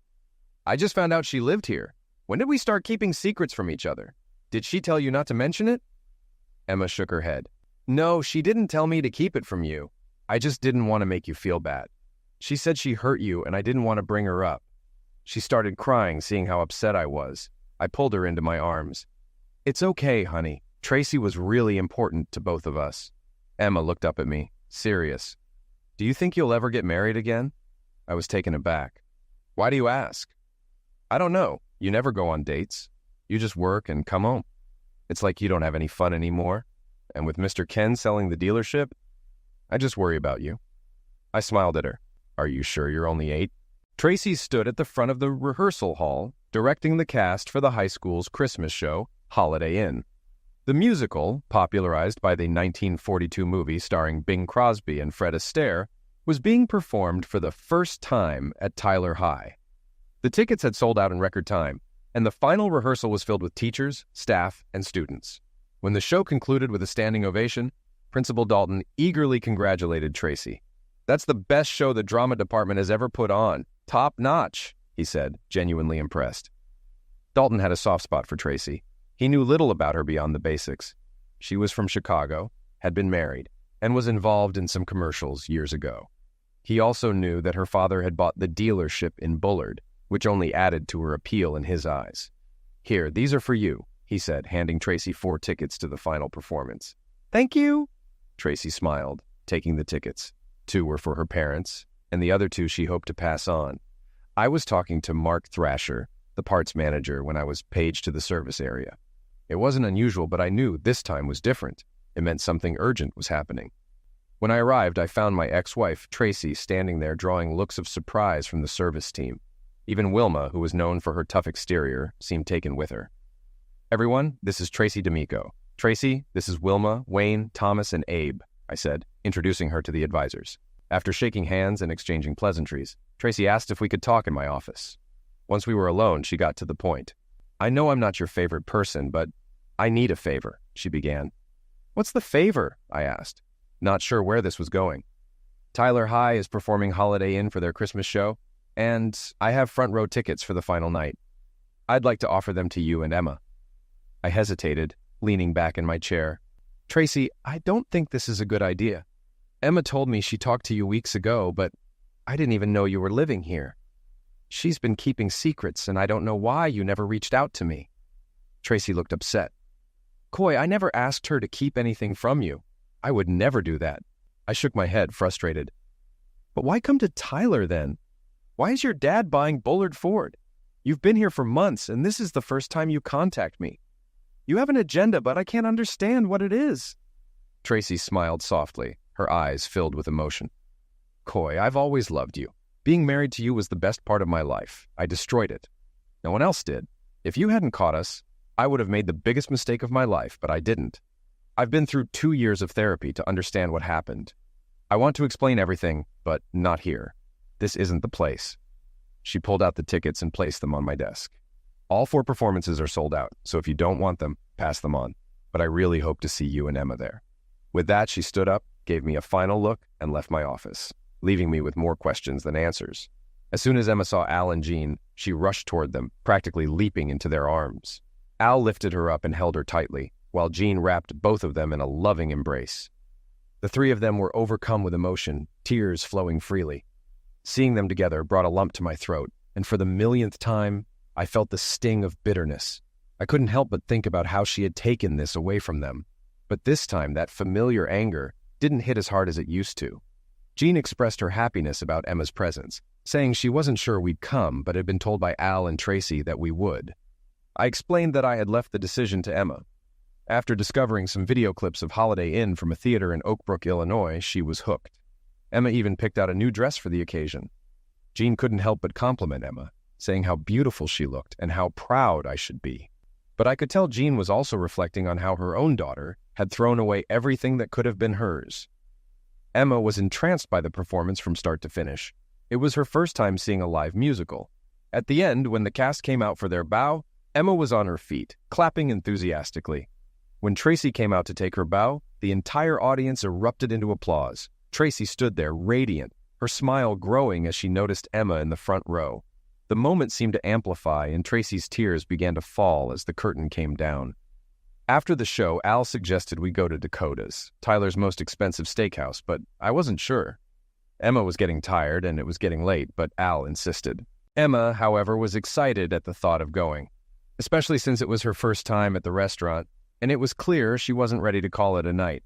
"I just found out she lived here. When did we start keeping secrets from each other? Did she tell you not to mention it?" Emma shook her head. "No, she didn't tell me to keep it from you. I just didn't want to make you feel bad. She said she hurt you, and I didn't want to bring her up." She started crying, seeing how upset I was. I pulled her into my arms. "It's okay, honey. Tracy was really important to both of us." Emma looked up at me, serious. "Do you think you'll ever get married again?" I was taken aback. "Why do you ask?" "I don't know. You never go on dates. You just work and come home. It's like you don't have any fun anymore. And with Mr. Ken selling the dealership, I just worry about you." I smiled at her. "Are you sure you're only 8? Tracy stood at the front of the rehearsal hall, directing the cast for the high school's Christmas show, Holiday Inn. The musical, popularized by the 1942 movie starring Bing Crosby and Fred Astaire, was being performed for the first time at Tyler High. The tickets had sold out in record time, and the final rehearsal was filled with teachers, staff, and students. When the show concluded with a standing ovation, Principal Dalton eagerly congratulated Tracy. "That's the best show the drama department has ever put on. Top notch," he said, genuinely impressed. Dalton had a soft spot for Tracy. He knew little about her beyond the basics. She was from Chicago, had been married, and was involved in some commercials years ago. He also knew that her father had bought the dealership in Bullard, which only added to her appeal in his eyes. "Here, these are for you," he said, handing Tracy 4 tickets to the final performance. "Thank you." Tracy smiled, taking the tickets. 2 were for her parents, and the other 2 she hoped to pass on. I was talking to Mark Thrasher, the parts manager, when I was paged to the service area. It wasn't unusual, but I knew this time was different. It meant something urgent was happening. When I arrived, I found my ex-wife, Tracy, standing there drawing looks of surprise from the service team. Even Wilma, who was known for her tough exterior, seemed taken with her. "Everyone, this is Tracy D'Amico. Tracy, this is Wilma, Wayne, Thomas, and Abe," I said, introducing her to the advisors. After shaking hands and exchanging pleasantries, Tracy asked if we could talk in my office. Once we were alone, she got to the point. "I know I'm not your favorite person, but I need a favor," she began. "What's the favor?" I asked, not sure where this was going. "Tyler High is performing Holiday Inn for their Christmas show, and I have front row tickets for the final night. I'd like to offer them to you and Emma." I hesitated, leaning back in my chair. "Tracy, I don't think this is a good idea. Emma told me she talked to you weeks ago, but I didn't even know you were living here. She's been keeping secrets, and I don't know why you never reached out to me." Tracy looked upset. "Coy, I never asked her to keep anything from you. I would never do that." I shook my head, frustrated. "But why come to Tyler, then? Why is your dad buying Bullard Ford? You've been here for months, and this is the first time you contact me. You have an agenda, but I can't understand what it is." Tracy smiled softly, her eyes filled with emotion. "Coy, I've always loved you. Being married to you was the best part of my life. I destroyed it. No one else did. If you hadn't caught us, I would have made the biggest mistake of my life, but I didn't. I've been through 2 years of therapy to understand what happened. I want to explain everything, but not here. This isn't the place." She pulled out the tickets and placed them on my desk. "All 4 performances are sold out, so if you don't want them, pass them on. But I really hope to see you and Emma there." With that, she stood up, gave me a final look, and left my office, leaving me with more questions than answers. As soon as Emma saw Al and Jean, she rushed toward them, practically leaping into their arms. Al lifted her up and held her tightly, while Jean wrapped both of them in a loving embrace. The 3 of them were overcome with emotion, tears flowing freely. Seeing them together brought a lump to my throat, and for the millionth time, I felt the sting of bitterness. I couldn't help but think about how she had taken this away from them. But this time, that familiar anger didn't hit as hard as it used to. Jean expressed her happiness about Emma's presence, saying she wasn't sure we'd come, but had been told by Al and Tracy that we would. I explained that I had left the decision to Emma. After discovering some video clips of Holiday Inn from a theater in Oak Brook, Illinois, she was hooked. Emma even picked out a new dress for the occasion. Jean couldn't help but compliment Emma, saying how beautiful she looked and how proud I should be. But I could tell Jean was also reflecting on how her own daughter had thrown away everything that could have been hers. Emma was entranced by the performance from start to finish. It was her first time seeing a live musical. At the end, when the cast came out for their bow, Emma was on her feet, clapping enthusiastically. When Tracy came out to take her bow, the entire audience erupted into applause. Tracy stood there, radiant, her smile growing as she noticed Emma in the front row. The moment seemed to amplify, and Tracy's tears began to fall as the curtain came down. After the show, Al suggested we go to Dakota's, Tyler's most expensive steakhouse, but I wasn't sure. Emma was getting tired, and it was getting late, but Al insisted. Emma, however, was excited at the thought of going, especially since it was her first time at the restaurant, and it was clear she wasn't ready to call it a night.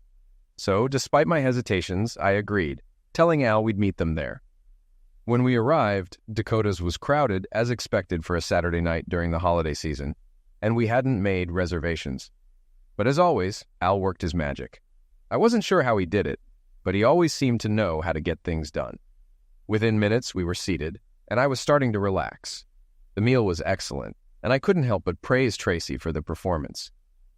So, despite my hesitations, I agreed, telling Al we'd meet them there. When we arrived, Dakota's was crowded as expected for a Saturday night during the holiday season, and we hadn't made reservations. But as always, Al worked his magic. I wasn't sure how he did it, but he always seemed to know how to get things done. Within minutes, we were seated, and I was starting to relax. The meal was excellent, and I couldn't help but praise Tracy for the performance.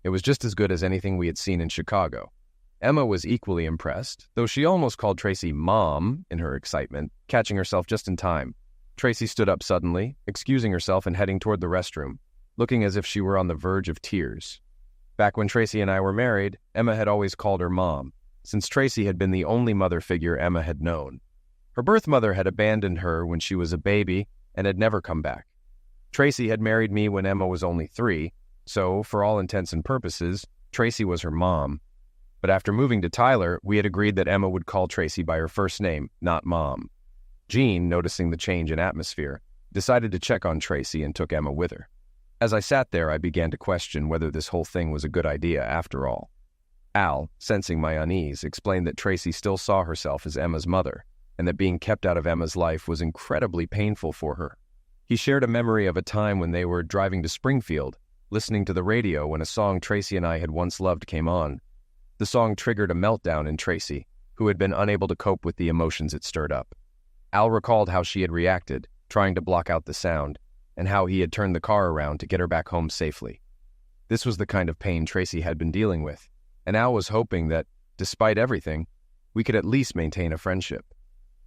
It was just as good as anything we had seen in Chicago. Emma was equally impressed, though she almost called Tracy Mom in her excitement, catching herself just in time. Tracy stood up suddenly, excusing herself and heading toward the restroom, looking as if she were on the verge of tears. Back when Tracy and I were married, Emma had always called her Mom, since Tracy had been the only mother figure Emma had known. Her birth mother had abandoned her when she was a baby and had never come back. Tracy had married me when Emma was only 3, so, for all intents and purposes, Tracy was her mom. But after moving to Tyler, we had agreed that Emma would call Tracy by her first name, not Mom. Jean, noticing the change in atmosphere, decided to check on Tracy and took Emma with her. As I sat there, I began to question whether this whole thing was a good idea after all. Al, sensing my unease, explained that Tracy still saw herself as Emma's mother, and that being kept out of Emma's life was incredibly painful for her. He shared a memory of a time when they were driving to Springfield, listening to the radio when a song Tracy and I had once loved came on. The song triggered a meltdown in Tracy, who had been unable to cope with the emotions it stirred up. Al recalled how she had reacted, trying to block out the sound, and how he had turned the car around to get her back home safely. This was the kind of pain Tracy had been dealing with, and Al was hoping that, despite everything, we could at least maintain a friendship.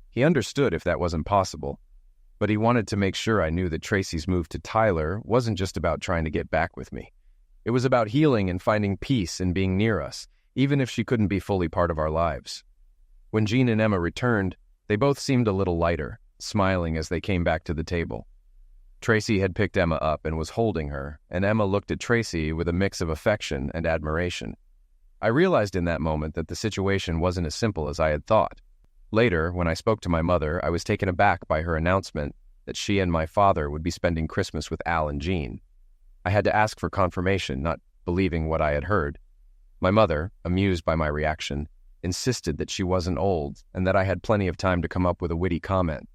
He understood if that wasn't possible, but he wanted to make sure I knew that Tracy's move to Tyler wasn't just about trying to get back with me. It was about healing and finding peace in being near us, even if she couldn't be fully part of our lives. When Jean and Emma returned, they both seemed a little lighter, smiling as they came back to the table. Tracy had picked Emma up and was holding her, and Emma looked at Tracy with a mix of affection and admiration. I realized in that moment that the situation wasn't as simple as I had thought. Later, when I spoke to my mother, I was taken aback by her announcement that she and my father would be spending Christmas with Al and Jean. I had to ask for confirmation, not believing what I had heard. My mother, amused by my reaction, insisted that she wasn't old and that I had plenty of time to come up with a witty comment.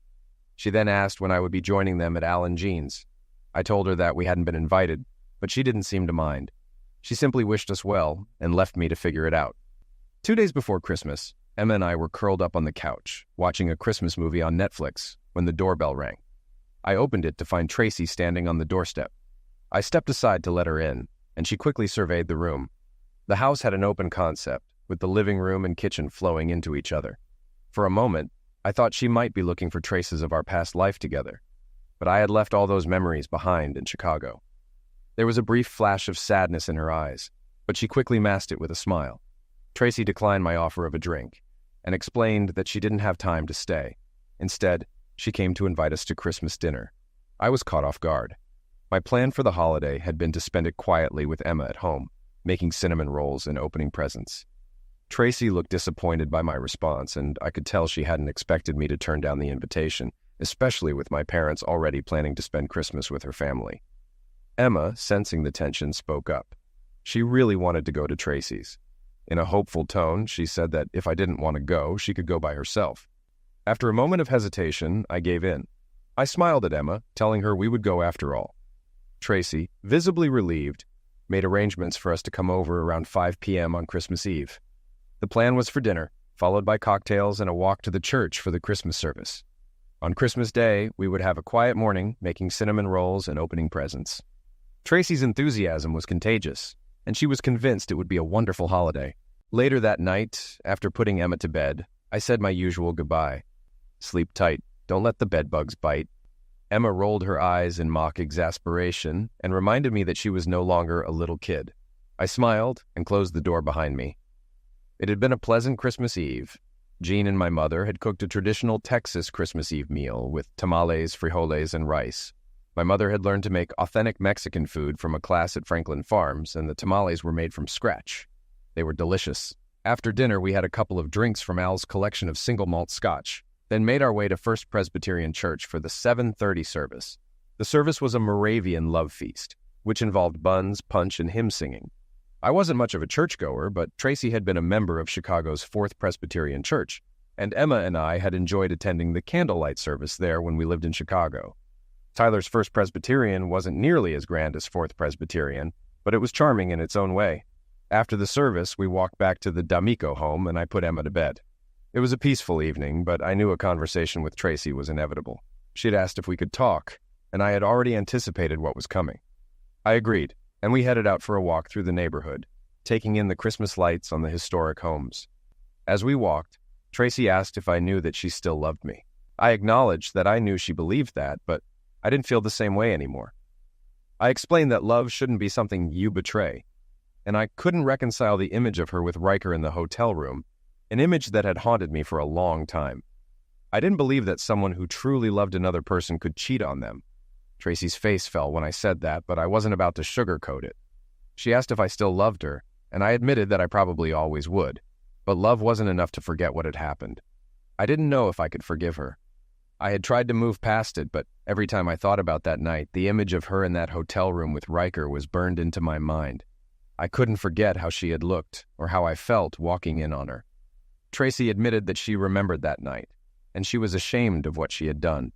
She then asked when I would be joining them at Al and Jean's. I told her that we hadn't been invited, but she didn't seem to mind. She simply wished us well and left me to figure it out. 2 days before Christmas, Emma and I were curled up on the couch, watching a Christmas movie on Netflix, when the doorbell rang. I opened it to find Tracy standing on the doorstep. I stepped aside to let her in, and she quickly surveyed the room. The house had an open concept, with the living room and kitchen flowing into each other. For a moment, I thought she might be looking for traces of our past life together, but I had left all those memories behind in Chicago. There was a brief flash of sadness in her eyes, but she quickly masked it with a smile. Tracy declined my offer of a drink and explained that she didn't have time to stay. Instead, she came to invite us to Christmas dinner. I was caught off guard. My plan for the holiday had been to spend it quietly with Emma at home, making cinnamon rolls and opening presents. Tracy looked disappointed by my response, and I could tell she hadn't expected me to turn down the invitation, especially with my parents already planning to spend Christmas with her family. Emma, sensing the tension, spoke up. She really wanted to go to Tracy's. In a hopeful tone, she said that if I didn't want to go, she could go by herself. After a moment of hesitation, I gave in. I smiled at Emma, telling her we would go after all. Tracy, visibly relieved, made arrangements for us to come over around 5 p.m. on Christmas Eve. The plan was for dinner, followed by cocktails and a walk to the church for the Christmas service. On Christmas Day, we would have a quiet morning, making cinnamon rolls and opening presents. Tracy's enthusiasm was contagious, and she was convinced it would be a wonderful holiday. Later that night, after putting Emma to bed, I said my usual goodbye. "Sleep tight. Don't let the bedbugs bite." Emma rolled her eyes in mock exasperation and reminded me that she was no longer a little kid. I smiled and closed the door behind me. It had been a pleasant Christmas Eve. Jean and my mother had cooked a traditional Texas Christmas Eve meal with tamales, frijoles, and rice. My mother had learned to make authentic Mexican food from a class at Franklin Farms, and the tamales were made from scratch. They were delicious. After dinner, we had a couple of drinks from Al's collection of single malt scotch, then made our way to First Presbyterian Church for the 7:30 service. The service was a Moravian love feast, which involved buns, punch, and hymn singing. I wasn't much of a churchgoer, but Tracy had been a member of Chicago's Fourth Presbyterian Church, and Emma and I had enjoyed attending the candlelight service there when we lived in Chicago. Tyler's First Presbyterian wasn't nearly as grand as Fourth Presbyterian, but it was charming in its own way. After the service, we walked back to the D'Amico home, and I put Emma to bed. It was a peaceful evening, but I knew a conversation with Tracy was inevitable. She had asked if we could talk, and I had already anticipated what was coming. I agreed, and we headed out for a walk through the neighborhood, taking in the Christmas lights on the historic homes. As we walked, Tracy asked if I knew that she still loved me. I acknowledged that I knew she believed that, but I didn't feel the same way anymore. I explained that love shouldn't be something you betray, and I couldn't reconcile the image of her with Riker in the hotel room, an image that had haunted me for a long time. I didn't believe that someone who truly loved another person could cheat on them. Tracy's face fell when I said that, but I wasn't about to sugarcoat it. She asked if I still loved her, and I admitted that I probably always would, but love wasn't enough to forget what had happened. I didn't know if I could forgive her. I had tried to move past it, but every time I thought about that night, the image of her in that hotel room with Riker was burned into my mind. I couldn't forget how she had looked, or how I felt walking in on her. Tracy admitted that she remembered that night, and she was ashamed of what she had done.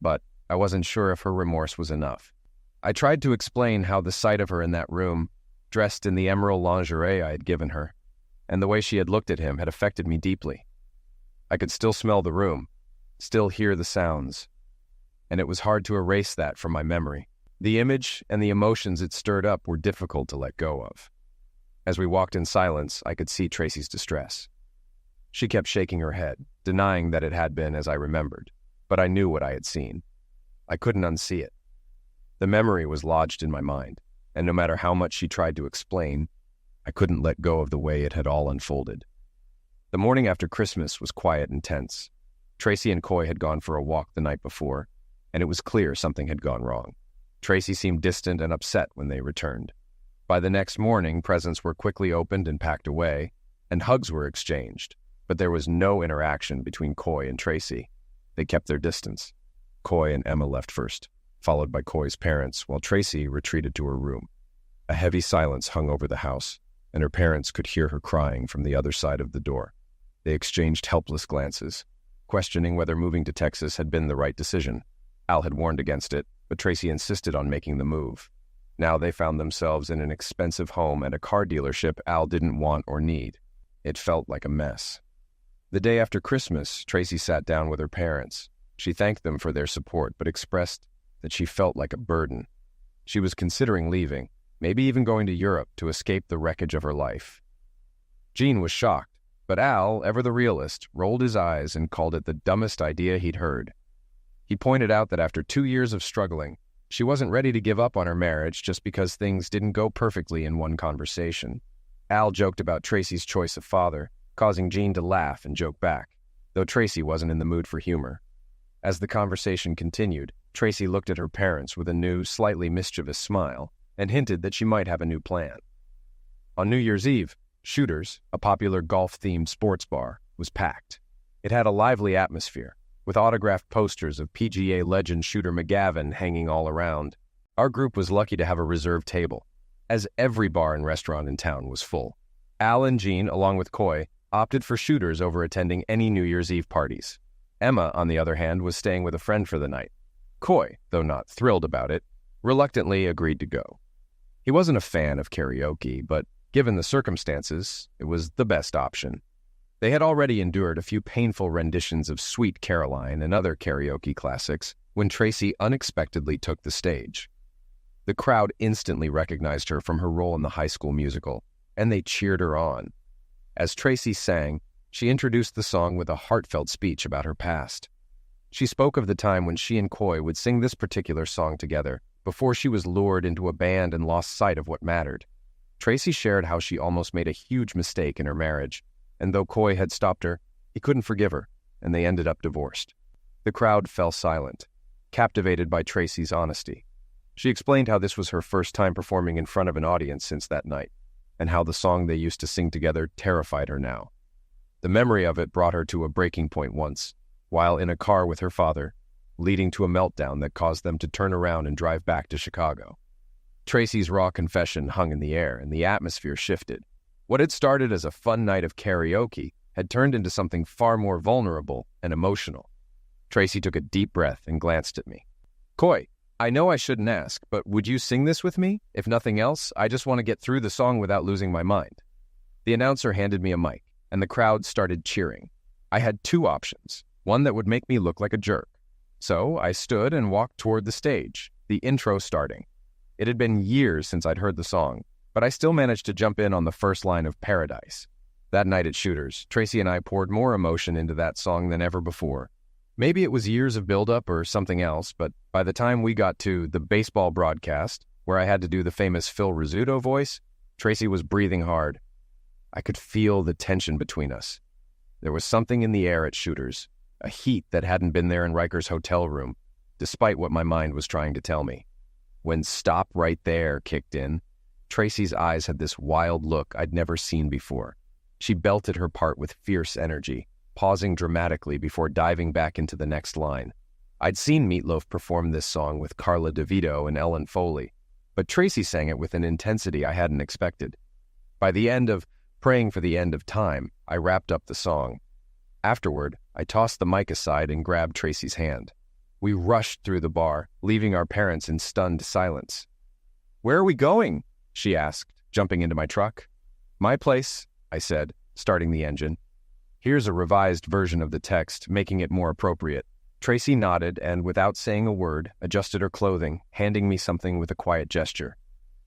But I wasn't sure if her remorse was enough. I tried to explain how the sight of her in that room, dressed in the emerald lingerie I had given her, and the way she had looked at him had affected me deeply. I could still smell the room, still hear the sounds, and it was hard to erase that from my memory. The image and the emotions it stirred up were difficult to let go of. As we walked in silence, I could see Tracy's distress. She kept shaking her head, denying that it had been as I remembered, but I knew what I had seen. I couldn't unsee it. The memory was lodged in my mind, and no matter how much she tried to explain, I couldn't let go of the way it had all unfolded. The morning after Christmas was quiet and tense. Tracy and Coy had gone for a walk the night before, and it was clear something had gone wrong. Tracy seemed distant and upset when they returned. By the next morning, presents were quickly opened and packed away, and hugs were exchanged, but there was no interaction between Coy and Tracy. They kept their distance. Coy and Emma left first, followed by Coy's parents, while Tracy retreated to her room. A heavy silence hung over the house, and her parents could hear her crying from the other side of the door. They exchanged helpless glances, questioning whether moving to Texas had been the right decision. Al had warned against it, but Tracy insisted on making the move. Now they found themselves in an expensive home at a car dealership Al didn't want or need. It felt like a mess. The day after Christmas, Tracy sat down with her parents. She thanked them for their support, but expressed that she felt like a burden. She was considering leaving, maybe even going to Europe to escape the wreckage of her life. Jean was shocked, but Al, ever the realist, rolled his eyes and called it the dumbest idea he'd heard. He pointed out that after 2 years of struggling, she wasn't ready to give up on her marriage just because things didn't go perfectly in one conversation. Al joked about Tracy's choice of father, causing Jean to laugh and joke back, though Tracy wasn't in the mood for humor. As the conversation continued, Tracy looked at her parents with a new, slightly mischievous smile and hinted that she might have a new plan. On New Year's Eve, Shooters, a popular golf-themed sports bar, was packed. It had a lively atmosphere, with autographed posters of PGA legend Shooter McGavin hanging all around. Our group was lucky to have a reserved table, as every bar and restaurant in town was full. Al and Jean, along with Coy, opted for Shooters over attending any New Year's Eve parties. Emma, on the other hand, was staying with a friend for the night. Coy, though not thrilled about it, reluctantly agreed to go. He wasn't a fan of karaoke, but given the circumstances, it was the best option. They had already endured a few painful renditions of Sweet Caroline and other karaoke classics when Tracy unexpectedly took the stage. The crowd instantly recognized her from her role in the High School Musical, and they cheered her on. As Tracy sang, she introduced the song with a heartfelt speech about her past. She spoke of the time when she and Coy would sing this particular song together before she was lured into a band and lost sight of what mattered. Tracy shared how she almost made a huge mistake in her marriage, and though Coy had stopped her, he couldn't forgive her, and they ended up divorced. The crowd fell silent, captivated by Tracy's honesty. She explained how this was her first time performing in front of an audience since that night, and how the song they used to sing together terrified her now. The memory of it brought her to a breaking point once, while in a car with her father, leading to a meltdown that caused them to turn around and drive back to Chicago. Tracy's raw confession hung in the air, and the atmosphere shifted. What had started as a fun night of karaoke had turned into something far more vulnerable and emotional. Tracy took a deep breath and glanced at me. "Coy, I know I shouldn't ask, but would you sing this with me? If nothing else, I just want to get through the song without losing my mind." The announcer handed me a mic, and the crowd started cheering. I had two options, one that would make me look like a jerk. So I stood and walked toward the stage, the intro starting. It had been years since I'd heard the song, but I still managed to jump in on the first line of Paradise. That night at Shooters, Tracy and I poured more emotion into that song than ever before. Maybe it was years of buildup or something else, but by the time we got to the baseball broadcast, where I had to do the famous Phil Rizzuto voice, Tracy was breathing hard. I could feel the tension between us. There was something in the air at Shooters, a heat that hadn't been there in Riker's hotel room, despite what my mind was trying to tell me. When "Stop Right There" kicked in, Tracy's eyes had this wild look I'd never seen before. She belted her part with fierce energy, pausing dramatically before diving back into the next line. I'd seen Meatloaf perform this song with Carla DeVito and Ellen Foley, but Tracy sang it with an intensity I hadn't expected. By the end of Praying for the End of Time, I wrapped up the song. Afterward, I tossed the mic aside and grabbed Tracy's hand. We rushed through the bar, leaving our parents in stunned silence. "Where are we going?" she asked, jumping into my truck. "My place," I said, starting the engine. Here's a revised version of the text, making it more appropriate. Tracy nodded and, without saying a word, adjusted her clothing, handing me something with a quiet gesture.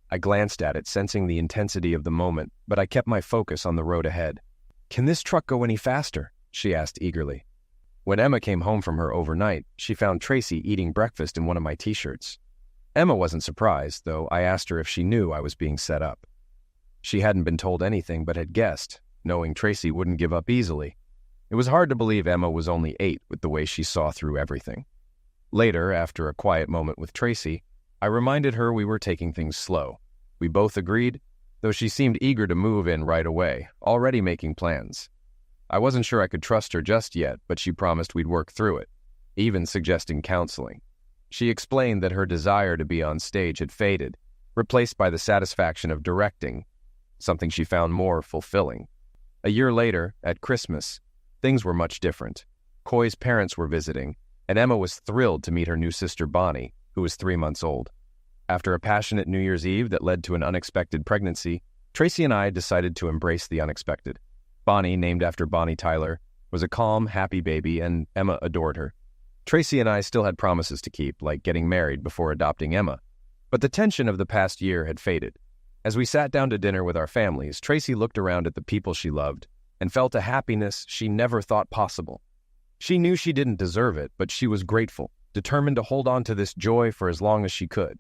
I glanced at it, sensing the intensity of the moment, but I kept my focus on the road ahead. "Can this truck go any faster?" she asked eagerly. When Emma came home from her overnight, she found Tracy eating breakfast in one of my t-shirts. Emma wasn't surprised, though I asked her if she knew I was being set up. She hadn't been told anything but had guessed, knowing Tracy wouldn't give up easily. It was hard to believe Emma was only 8 with the way she saw through everything. Later, after a quiet moment with Tracy, I reminded her we were taking things slow. We both agreed, though she seemed eager to move in right away, already making plans. I wasn't sure I could trust her just yet, but she promised we'd work through it, even suggesting counseling. She explained that her desire to be on stage had faded, replaced by the satisfaction of directing, something she found more fulfilling. A year later, at Christmas, things were much different. Coy's parents were visiting, and Emma was thrilled to meet her new sister Bonnie, who was 3 months old. After a passionate New Year's Eve that led to an unexpected pregnancy, Tracy and I decided to embrace the unexpected. Bonnie, named after Bonnie Tyler, was a calm, happy baby, and Emma adored her. Tracy and I still had promises to keep, like getting married before adopting Emma, but the tension of the past year had faded. As we sat down to dinner with our families, Tracy looked around at the people she loved and felt a happiness she never thought possible. She knew she didn't deserve it, but she was grateful, determined to hold on to this joy for as long as she could.